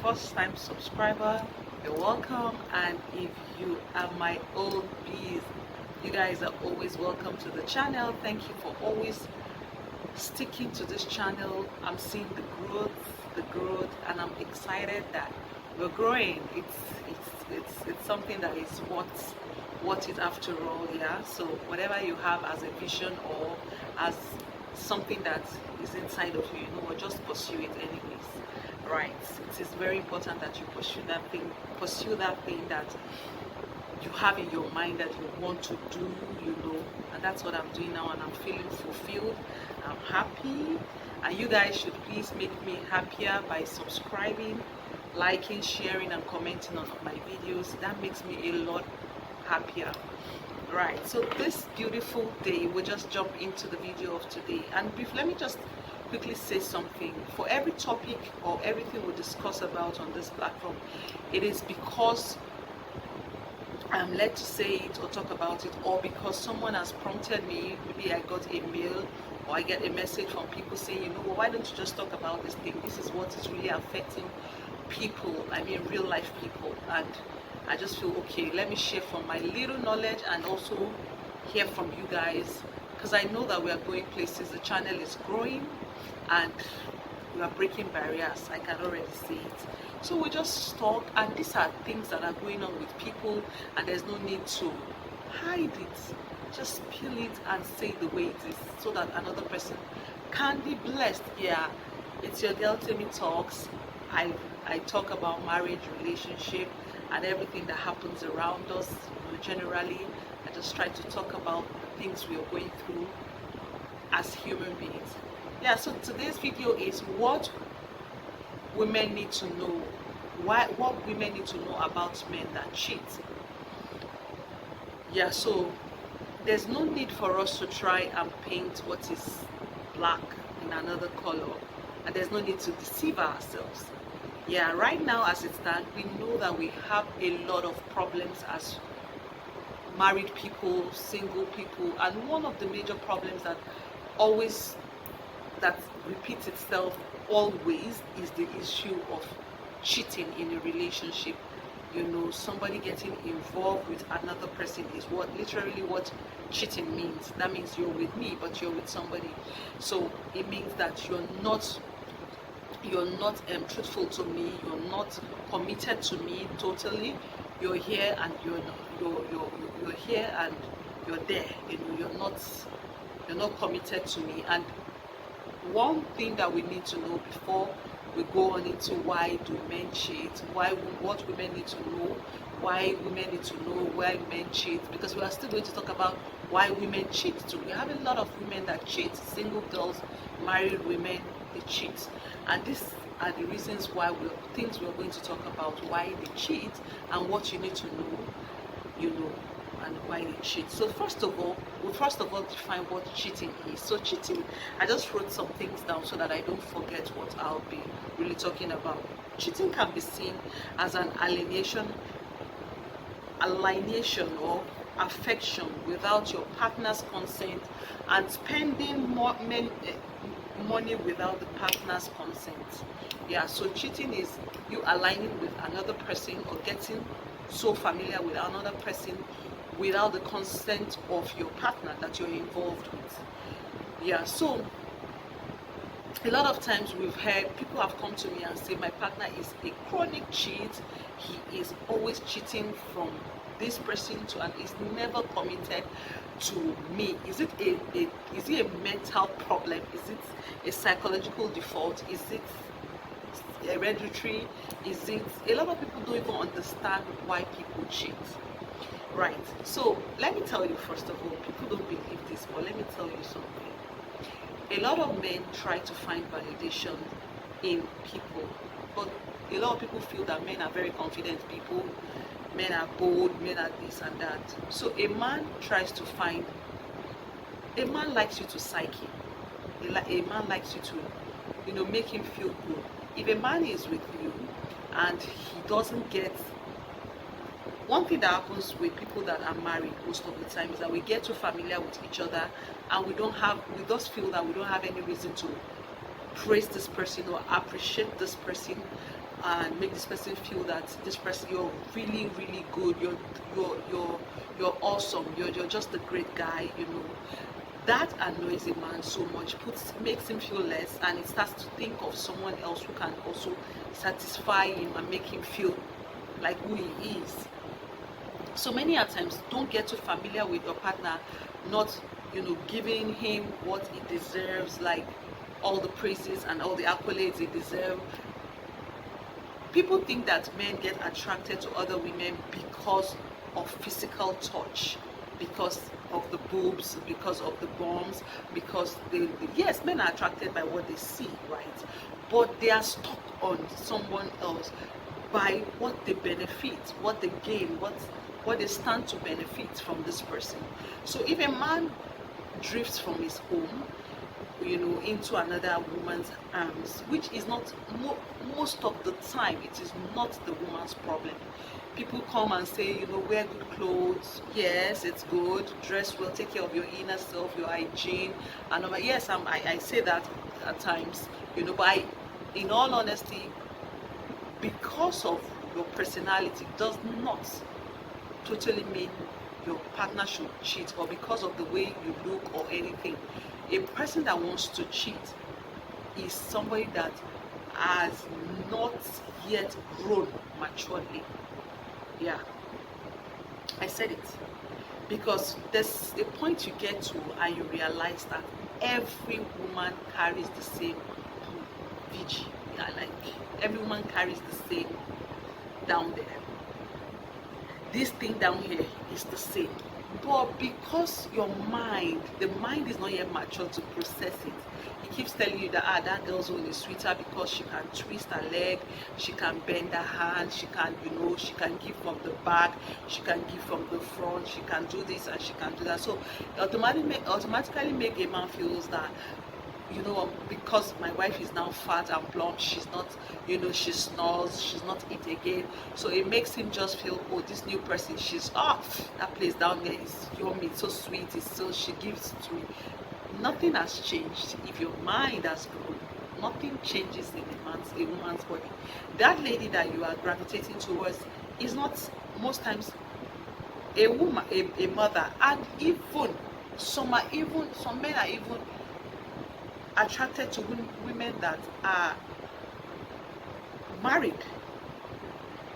first time subscriber, you're welcome. And if you are my old bees, you guys are always welcome to the channel. Thank you for always sticking to this channel. I'm seeing the growth, and I'm excited that we're growing. It's something that is what is after all. Yeah, so whatever you have as a vision or as something that is inside of you, just pursue it anyways, right? It is very important that you pursue that thing that you have in your mind that you want to do, and that's what I'm doing now, and I'm feeling fulfilled. I'm happy, and you guys should please make me happier by subscribing, liking, sharing, and commenting on my videos. That makes me a lot happier. Right, so this beautiful day, we'll just jump into the video of today. And let me just quickly say something. For every topic or everything we discuss about on this platform, it is because I'm led to say it or talk about it, or because someone has prompted me. Maybe I got a mail or I get a message from people saying, well, why don't you just talk about this thing? This is what is really affecting people, I mean real life people. And I just feel, okay, let me share from my little knowledge and also hear from you guys, because I know that we are going places. The channel is growing and we are breaking barriers. I can already see it. So we just talk, and these are things that are going on with people, and there's no need to hide it. Just spill it and say the way it is, so that another person can be blessed. Yeah, it's your girl Temy Talks. I talk about marriage, relationship, and everything that happens around us. Generally, I just try to talk about things we are going through as human beings. Yeah, so today's video is what women need to know. What women need to know about men that cheat. Yeah, so there's no need for us to try and paint what is black in another color, and there's no need to deceive ourselves. Yeah, right now as it stands, we know that we have a lot of problems as married people, single people, and one of the major problems that repeats itself always is the issue of cheating in a relationship. Somebody getting involved with another person is literally what cheating means. That means you're with me, but you're with somebody. So it means that you're not truthful to me. You're not committed to me totally. You're here and you're here and you're there. You're not committed to me. And one thing that we need to know before we go on into why do men cheat, what women need to know, why women need to know why men cheat, because we are still going to talk about why women cheat too. We have a lot of women that cheat, single girls, married women, they cheat, and these are the reasons why we're going to talk about why they cheat and what you need to know, and why they cheat. So first of all define what cheating is. So cheating, I just wrote some things down so that I don't forget what I'll be really talking about. Cheating can be seen as an alienation or affection without your partner's consent, and spending money without the partner's consent. Yeah, so cheating is you aligning with another person or getting so familiar with another person without the consent of your partner that you're involved with. Yeah, so a lot of times we've heard people have come to me and say, my partner is a chronic cheat. He is always cheating from this person to, and is never committed to me. Is it a mental problem? Is it a psychological default? Is it hereditary? Is it? A lot of people don't even understand why people cheat. Right, so let me tell you, first of all, people don't believe this, but let me tell you something. A lot of men try to find validation in people, but a lot of people feel that men are very confident people, men are bold, men are this and that. So a man likes you to psych him. A man likes you to, make him feel good. If a man is with you and he doesn't get, one thing that happens with people that are married most of the time is that we get too familiar with each other, and we just feel that we don't have any reason to praise this person or appreciate this person and make this person feel that this person, you're really really good, you're awesome, you're just a great guy, you know, that annoys a man so much, makes him feel less, and he starts to think of someone else who can also satisfy him and make him feel like who he is. So many a times, don't get too familiar with your partner, not, you know, giving him what he deserves, like all the praises and all the accolades he deserves. People think that men get attracted to other women because of physical touch, because of the boobs, because of the bombs, because yes, men are attracted by what they see, right? But they are stuck on someone else by what they benefit, what they gain, what they stand to benefit from this person. So if a man drifts from his home, you know, into another woman's arms, which is not most of the time, it is not the woman's problem. People come and say, you know, wear good clothes. Yes, it's good. Dress well, take care of your inner self, your hygiene, and yes, I say that at times, you know, but in all honesty, because of your personality does not totally mean your partner should cheat, or because of the way you look or anything. A person that wants to cheat is somebody that has not yet grown maturely. Yeah, I said it. Because there's a point you get to and you realize that every woman carries the same VG. Yeah, like every woman carries the same down there. This thing down here is the same, but because your mind, the mind is not yet mature to process it, it keeps telling you that that girl's own is sweeter because she can twist her leg, she can bend her hand, she can, you know, she can give from the back, she can give from the front, she can do this and she can do that. So automatically make a man feels that, you know, because my wife is now fat and plump, she's not, you know, she snores, she's not eat again, so it makes him just feel, oh, this new person, she's off, that place down there is yummy, it's so sweet, it's so, she gives it to me. Nothing has changed. If your mind has grown, nothing changes in a woman's body. That lady that you are gravitating towards is not most times a woman, a mother, and even some men are even attracted to women that are married.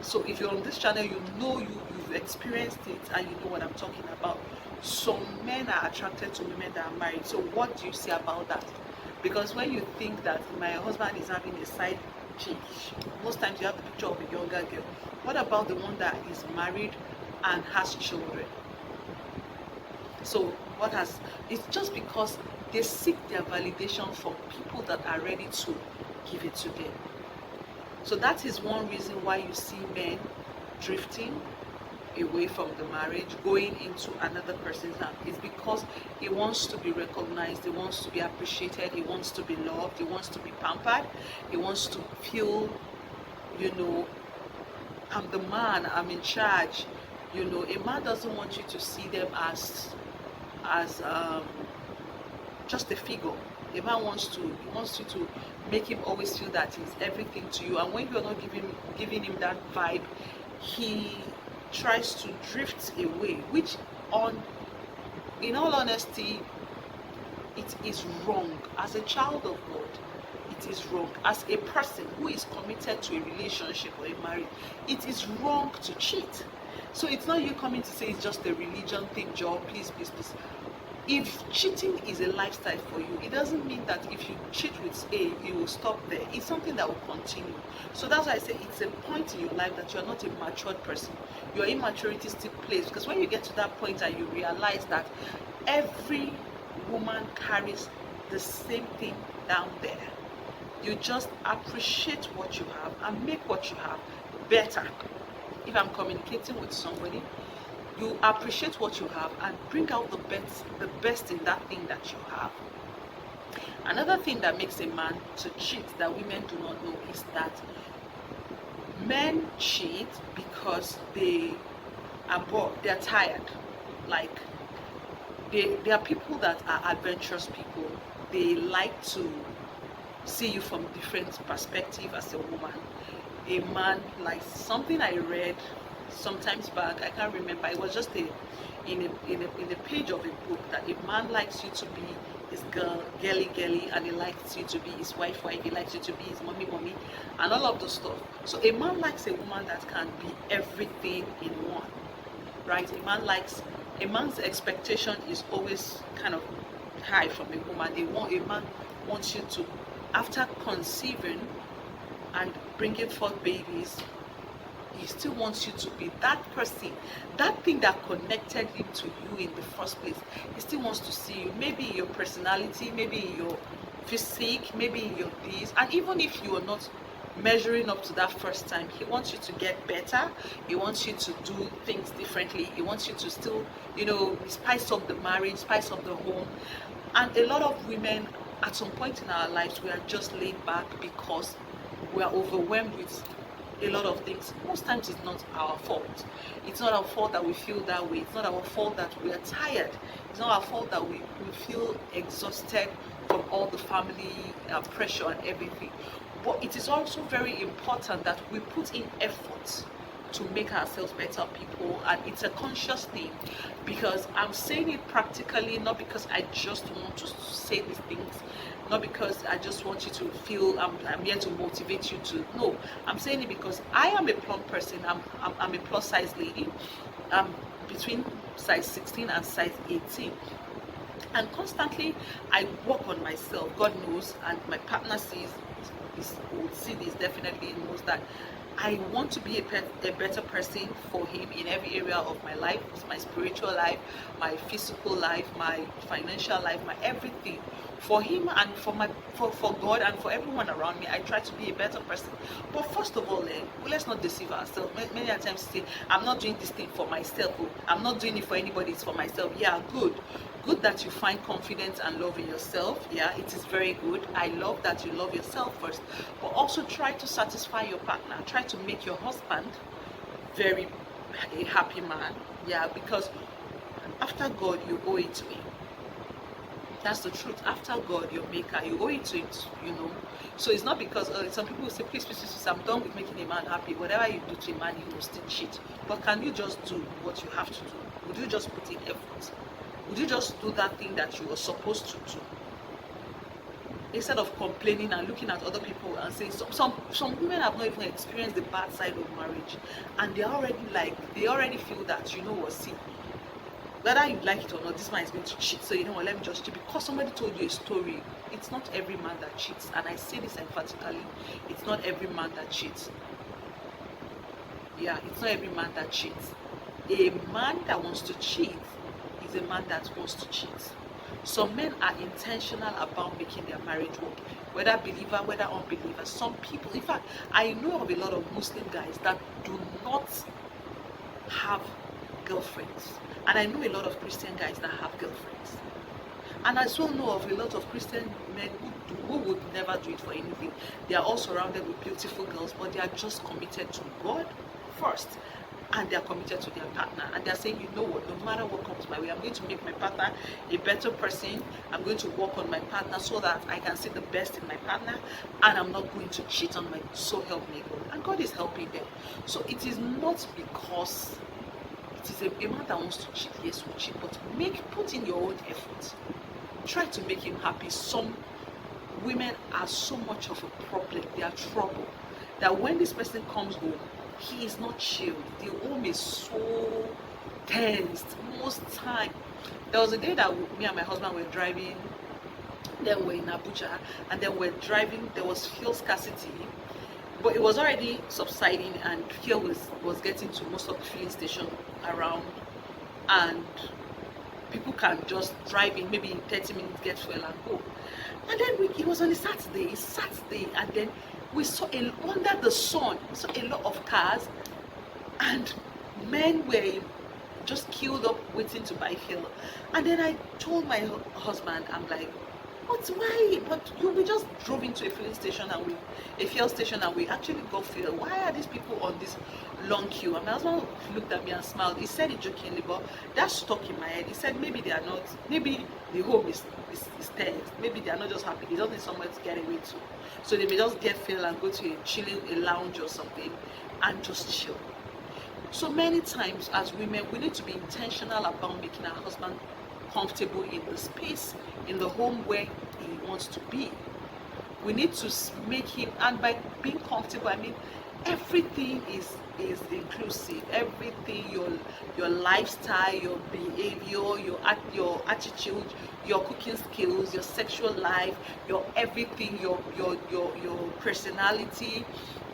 So if you're on this channel, you know, you've experienced it and you know what I'm talking about. Some men are attracted to women that are married. So what do you say about that? Because when you think that my husband is having a side chick, most times you have the picture of a younger girl. What about the one that is married and has children? So it's just because they seek their validation from people that are ready to give it to them. So that is one reason why you see men drifting away from the marriage, going into another person's hand. It's because he wants to be recognized, he wants to be appreciated, he wants to be loved, he wants to be pampered, he wants to feel, you know, I'm the man, I'm in charge. You know, a man doesn't want you to see them as just a figure. A man wants you to make him always feel that he's everything to you, and when you're not giving him that vibe, he tries to drift away, which in all honesty, it is wrong. As a child of God, it is wrong. As a person who is committed to a relationship or a marriage, it is wrong to cheat. So it's not you coming to say it's just a religion thing, Joe, please. If cheating is a lifestyle for you, it doesn't mean that if you cheat with A, you will stop there. It's something that will continue. So that's why I say it's a point in your life that you're not a matured person. Your immaturity still plays, because when you get to that point and you realize that every woman carries the same thing down there, you just appreciate what you have and make what you have better. If I'm communicating with somebody, you appreciate what you have and bring out the best in that thing that you have. Another thing that makes a man to cheat that women do not know is that men cheat because they are bored, they are tired. Like they are people that are adventurous people. They like to see you from different perspective as a woman. a man likes. Something I read sometimes back, I can't remember, it was just in a page of a book, that a man likes you to be his girly, and he likes you to be his wife, he likes you to be his mommy, and all of those stuff. So a man likes a woman that can be everything in one, right? A man's expectation is always kind of high from a woman. A man wants you to, after conceiving and bringing forth babies, he still wants you to be that person, that thing that connected him to you in the first place. He still wants to see you, maybe in your personality, maybe in your physique, maybe in your this, and even if you are not measuring up to that first time, he wants you to get better. He wants you to do things differently. He wants you to still, spice up the marriage, spice up the home. And a lot of women, at some point in our lives, we are just laid back because we are overwhelmed with a lot of things. Most times it's not our fault. It's not our fault that we feel that way. It's not our fault that we are tired. It's not our fault that we feel exhausted from all the family pressure and everything. But it is also very important that we put in effort to make ourselves better people, and it's a conscious thing, because I'm saying it practically, not because I just want to say these things, not because I just want you to feel I'm here to motivate you to. No, I'm saying it because I am a plump person. I'm a plus size lady. I'm between size 16 and size 18. And constantly I work on myself. God knows, and my partner will see this definitely, and knows that I want to be a better person for him in every area of my life, my spiritual life, my physical life, my financial life, my everything. For him and for God and for everyone around me, I try to be a better person. But first of all, let's not deceive ourselves. Many times say, I'm not doing this thing for myself. I'm not doing it for anybody, it's for myself. Yeah, good that you find confidence and love in yourself. Yeah, it is very good. I love that you love yourself first, but also try to satisfy your partner. Try to make your husband a happy man. Yeah, because after God, you owe it to him. That's the truth. After God, your maker, you owe it to him, So it's not because some people will say, please, I'm done with making a man happy. Whatever you do to a man, he will still cheat. But can you just do what you have to do? Would you just put in effort? Would you just do that thing that you were supposed to do? Instead of complaining and looking at other people and saying, some women have not even experienced the bad side of marriage, and they already feel that, see, whether you like it or not, this man is going to cheat, so let me just cheat because somebody told you a story. It's not every man that cheats, and I say this emphatically. It's not every man that cheats. Yeah, it's not every man that cheats. A man that wants to cheat is a man that wants to cheat. Some men are intentional about making their marriage work, whether believer, whether unbeliever. Some people, in fact, I know of a lot of Muslim guys that do not have girlfriends, and I know a lot of Christian guys that have girlfriends, and I also know of a lot of Christian men who would never do it for anything. They are all surrounded with beautiful girls, but they are just committed to God first, and they are committed to their partner, and they are saying, no matter what comes my way, I'm going to make my partner a better person. I'm going to work on my partner so that I can see the best in my partner, and I'm not going to cheat on my, so help me God. And God is helping them. So it is not because it is a man that wants to cheat, yes, will cheat, but put in your own effort. Try to make him happy. Some women are so much of a problem, they are trouble, that when this person comes home, he is not chilled. The home is so tensed most time. There was a day that me and my husband were driving, then we're in Abuja, and then we're driving, there was fuel scarcity, but it was already subsiding, and fuel was getting to most of the filling stations around, and people can just drive in, maybe in 30 minutes, get fuel and go. And then it was on a Saturday, and then we saw under the sun, we saw a lot of cars, and men were just queued up waiting to buy fuel. And then I told my husband, I'm like, why? But we just drove into a fuel station and we actually got fuel. Why are these people on this long queue. And my husband looked at me and smiled. He said it jokingly, but that stuck in my head. He said maybe they are not, maybe the home is tense. Maybe they are not just happy. They just need somewhere to get away to. So they may just get filled and go to a lounge or something and just chill. So many times as women, we need to be intentional about making our husband comfortable in the space, in the home where he wants to be. We need to make him, and by being comfortable, I mean everything is inclusive. Everything, your lifestyle, your behavior, your attitude, your cooking skills, your sexual life, your everything, your personality.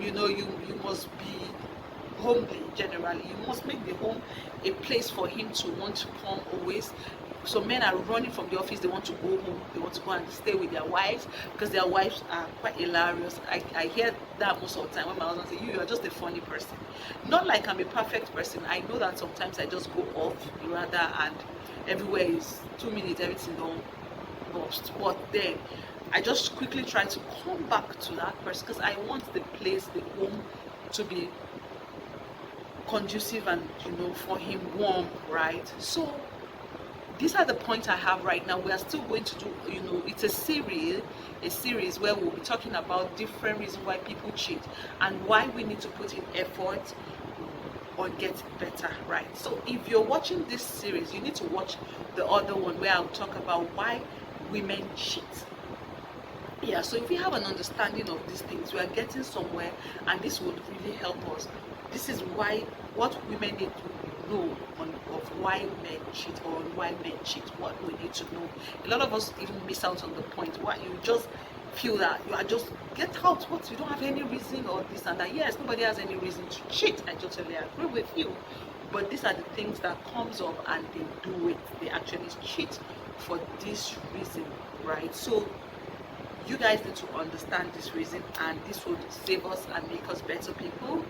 You know, you must be homely. Generally, you must make the home a place for him to want to come always. So men are running from the office, they want to go home, they want to go and stay with their wives because their wives are quite hilarious. I hear that most of the time when my husband says, you are just a funny person. Not like I'm a perfect person. I know that sometimes I just go off rather, and everywhere is 2 minutes, everything don't bust. But then I just quickly try to come back to that person because I want the place, the home, to be conducive and, you know, for him warm, right? So these are the points I have right now. We are still going to do, you know, it's a series where we'll be talking about different reasons why people cheat and why we need to put in effort on getting better, right? So if you're watching this series, you need to watch the other one where I'll talk about why women cheat. Yeah, so if we have an understanding of these things, we are getting somewhere, and this would really help us. This is what women need to know of why men cheat, or why men cheat, what we need to know. A lot of us even miss out on the point where you just feel that you are just get out, what, you don't have any reason or this and that. Yes, nobody has any reason to cheat. I totally agree with you. But these are the things that comes up and they do it. They actually cheat for this reason, right? So you guys need to understand this reason, and this would save us and make us better people.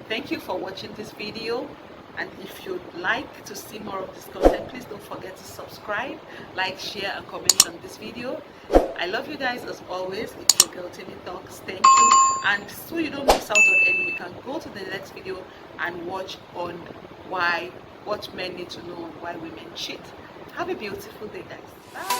Thank you for watching this video, and if you'd like to see more of this content, please don't forget to subscribe, like, share and comment on this video. I love you guys as always. It's your girl Temy Talks. Thank you. And so you don't miss out on any, you can go to the next video and watch on what men need to know on why women cheat. Have a beautiful day, guys. Bye.